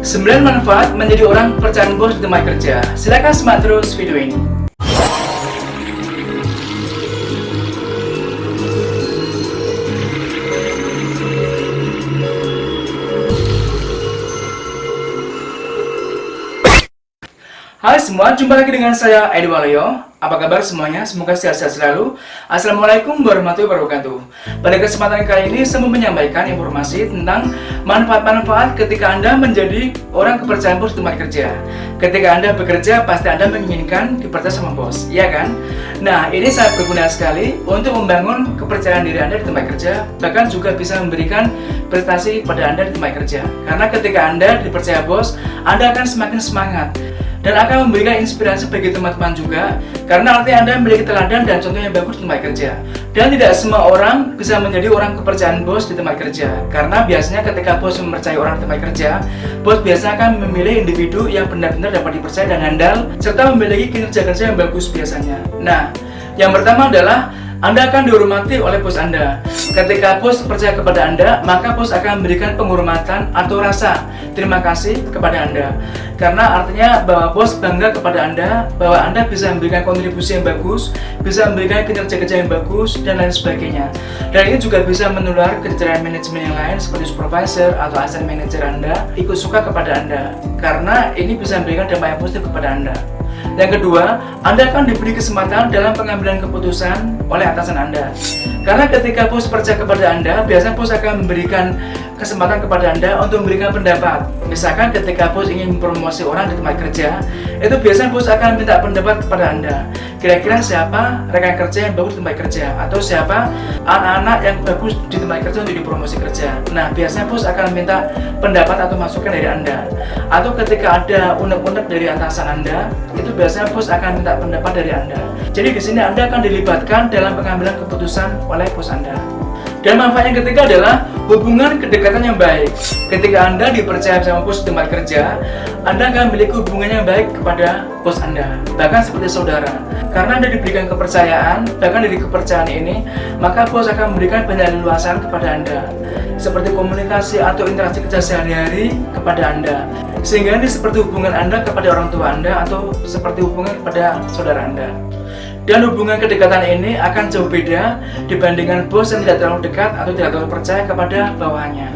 9 manfaat menjadi orang kepercayaan bos di tempat kerja. Silakan simak terus video ini. Hai semua, jumpa lagi dengan saya Edi Waluyo. Apa kabar semuanya? Semoga sehat-sehat selalu. Assalamualaikum warahmatullahi wabarakatuh. Pada kesempatan kali ini saya mau menyampaikan informasi tentang manfaat-manfaat ketika Anda menjadi orang kepercayaan bos di tempat kerja. Ketika Anda bekerja, pasti Anda menginginkan dipercaya sama bos, iya kan? Nah, ini sangat berguna sekali untuk membangun kepercayaan diri Anda di tempat kerja, bahkan juga bisa memberikan prestasi pada Anda di tempat kerja. Karena ketika Anda dipercaya bos, Anda akan semakin semangat dan akan memberikan inspirasi bagi teman-teman juga, karena artinya Anda memiliki teladan dan contoh yang bagus di tempat kerja. Dan tidak semua orang bisa menjadi orang kepercayaan bos di tempat kerja, karena biasanya ketika bos mempercayai orang di tempat kerja, bos biasanya akan memilih individu yang benar-benar dapat dipercaya dan handal, serta memiliki kinerja kerja yang bagus biasanya. Nah, yang pertama adalah Anda akan dihormati oleh bos Anda. Ketika bos percaya kepada Anda, maka bos akan memberikan penghormatan atau rasa terima kasih kepada Anda. Karena artinya bahwa bos bangga kepada Anda, bahwa Anda bisa memberikan kontribusi yang bagus, bisa memberikan kinerja kerja yang bagus, dan lain sebagainya. Dan ini juga bisa menular ke jajaran manajemen yang lain seperti supervisor atau asisten manajer Anda ikut suka kepada Anda. Karena ini bisa memberikan dampak yang positif kepada Anda. Yang kedua, Anda akan diberi kesempatan dalam pengambilan keputusan oleh atasan Anda. Karena ketika bos percaya kepada Anda, biasanya bos akan memberikan kesempatan kepada Anda untuk memberikan pendapat. Misalkan ketika bos ingin mempromosi orang di tempat kerja, itu biasanya bos akan minta pendapat kepada Anda. Kira-kira siapa rekan kerja yang bagus di tempat kerja, atau siapa anak-anak yang bagus di tempat kerja untuk dipromosi kerja. Nah, biasanya bos akan minta pendapat atau masukan dari Anda. Atau ketika ada unek-unek dari atasan Anda, itu biasanya bos akan minta pendapat dari Anda. Jadi di sini Anda akan dilibatkan dalam pengambilan keputusan oleh bos Anda. Dan manfaat yang ketiga adalah hubungan kedekatan yang baik. Ketika Anda dipercaya sama bos di tempat kerja, Anda akan memiliki hubungan yang baik kepada bos Anda, bahkan seperti saudara. Karena Anda diberikan kepercayaan, bahkan dari kepercayaan ini, maka bos akan memberikan banyak leluasan kepada Anda, seperti komunikasi atau interaksi kerja sehari-hari kepada Anda. Sehingga ini seperti hubungan Anda kepada orang tua Anda atau seperti hubungan kepada saudara Anda. Dan hubungan kedekatan ini akan jauh beda dibandingkan bos yang tidak terlalu dekat atau tidak terlalu percaya kepada bawahannya.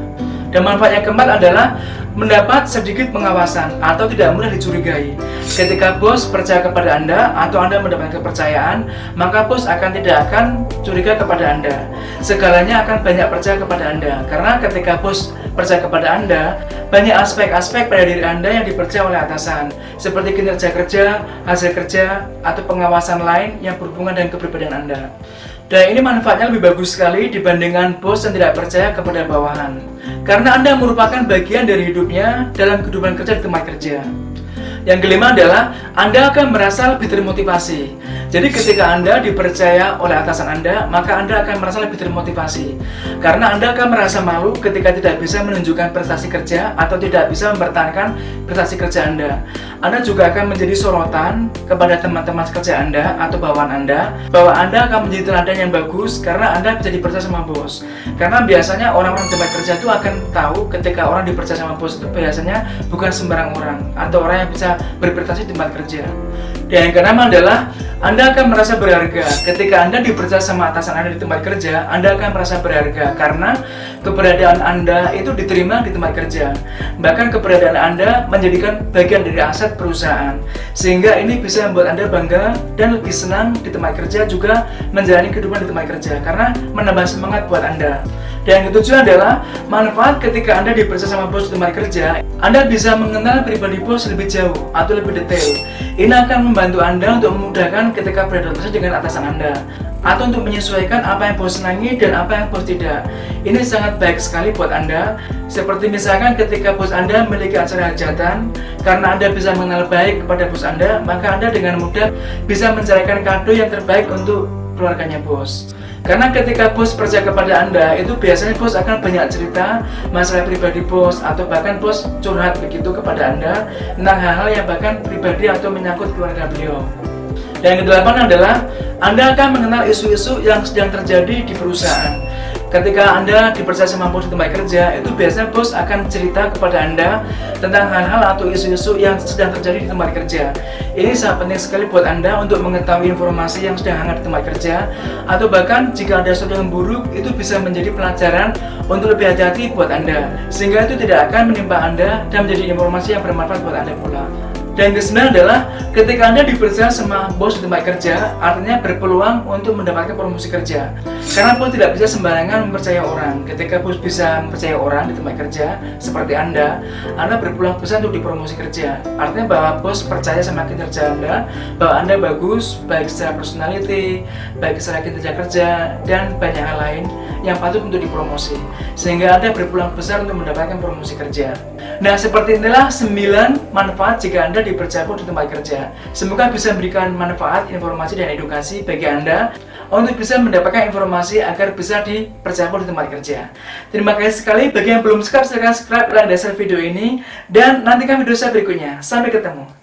Dan manfaat yang keempat adalah mendapat sedikit pengawasan atau tidak mudah dicurigai. Ketika bos percaya kepada Anda atau Anda mendapatkan kepercayaan, maka bos tidak akan curiga kepada Anda. Segalanya akan banyak percaya kepada Anda. Karena ketika bos percaya kepada Anda, banyak aspek-aspek pada diri Anda yang dipercaya oleh atasan, seperti kinerja kerja, hasil kerja, atau pengawasan lain yang berhubungan dengan kepribadian Anda. Dan ini manfaatnya lebih bagus sekali dibandingkan bos yang tidak percaya kepada bawahan. Karena Anda merupakan bagian dari hidupnya dalam kehidupan kerja di tempat kerja. Yang kelima adalah Anda akan merasa lebih termotivasi. Jadi ketika Anda dipercaya oleh atasan Anda, maka Anda akan merasa lebih termotivasi. Karena Anda akan merasa malu ketika tidak bisa menunjukkan prestasi kerja atau tidak bisa mempertahankan prestasi kerja Anda. Anda juga akan menjadi sorotan kepada teman-teman kerja Anda atau bawahan Anda, bahwa Anda akan menjadi teladan yang bagus karena Anda bisa dipercaya sama bos. Karena biasanya orang-orang tempat kerja itu akan tahu ketika orang dipercaya sama bos itu biasanya bukan sembarang orang atau orang yang bisa berprestasi di tempat kerja. Dan yang keenam adalah Anda akan merasa berharga. Ketika Anda dipercaya sama atasan Anda di tempat kerja, Anda akan merasa berharga karena keberadaan Anda itu diterima di tempat kerja. Bahkan keberadaan Anda menjadikan bagian dari aset perusahaan. Sehingga ini bisa membuat Anda bangga dan lebih senang di tempat kerja, juga menjalani kehidupan di tempat kerja karena menambah semangat buat Anda. Dan yang ketujuh adalah manfaat ketika Anda dipercaya sama bos di tempat kerja, Anda bisa mengenal pribadi bos lebih jauh atau lebih detail. Ini akan membantu Anda untuk memudahkan ketika beradaptasi dengan atasan Anda, atau untuk menyesuaikan apa yang bos senangi dan apa yang bos tidak. Ini sangat baik sekali buat Anda. Seperti misalkan ketika bos Anda memiliki acara hajatan, karena Anda bisa mengenal baik kepada bos Anda, maka Anda dengan mudah bisa mencarikan kado yang terbaik untuk keluarganya bos. Karena ketika bos percaya kepada Anda, itu biasanya bos akan banyak cerita masalah pribadi bos, atau bahkan bos curhat begitu kepada Anda tentang hal-hal yang bahkan pribadi atau menyangkut keluarga beliau. Dan yang kedelapan adalah Anda akan mengenal isu-isu yang sedang terjadi di perusahaan. Ketika Anda dipercaya sama bos di tempat kerja, itu biasanya bos akan cerita kepada Anda tentang hal-hal atau isu-isu yang sedang terjadi di tempat kerja. Ini sangat penting sekali buat Anda untuk mengetahui informasi yang sedang hangat di tempat kerja, atau bahkan jika ada sesuatu yang buruk, itu bisa menjadi pelajaran untuk lebih hati-hati buat Anda, sehingga itu tidak akan menimpa Anda dan menjadi informasi yang bermanfaat buat Anda pula. Dan kesembilan adalah ketika Anda dipercaya sama bos di tempat kerja, artinya berpeluang untuk mendapatkan promosi kerja. Karena bos tidak bisa sembarangan mempercaya orang. Ketika bos bisa mempercaya orang di tempat kerja seperti Anda berpeluang besar untuk dipromosi kerja. Artinya bahwa bos percaya sama kinerja Anda, bahwa Anda bagus, baik secara personality, baik secara kinerja kerja, dan banyak hal lain yang patut untuk dipromosi. Sehingga Anda berpeluang besar untuk mendapatkan promosi kerja. Nah, seperti inilah 9 manfaat jika Anda dipercaya di tempat kerja. Semoga bisa memberikan manfaat, informasi, dan edukasi bagi Anda untuk bisa mendapatkan informasi agar bisa dipercaya di tempat kerja. Terima kasih sekali. Bagi yang belum subscribe, silahkan subscribe, like, dan share video ini, dan nantikan video saya berikutnya. Sampai ketemu.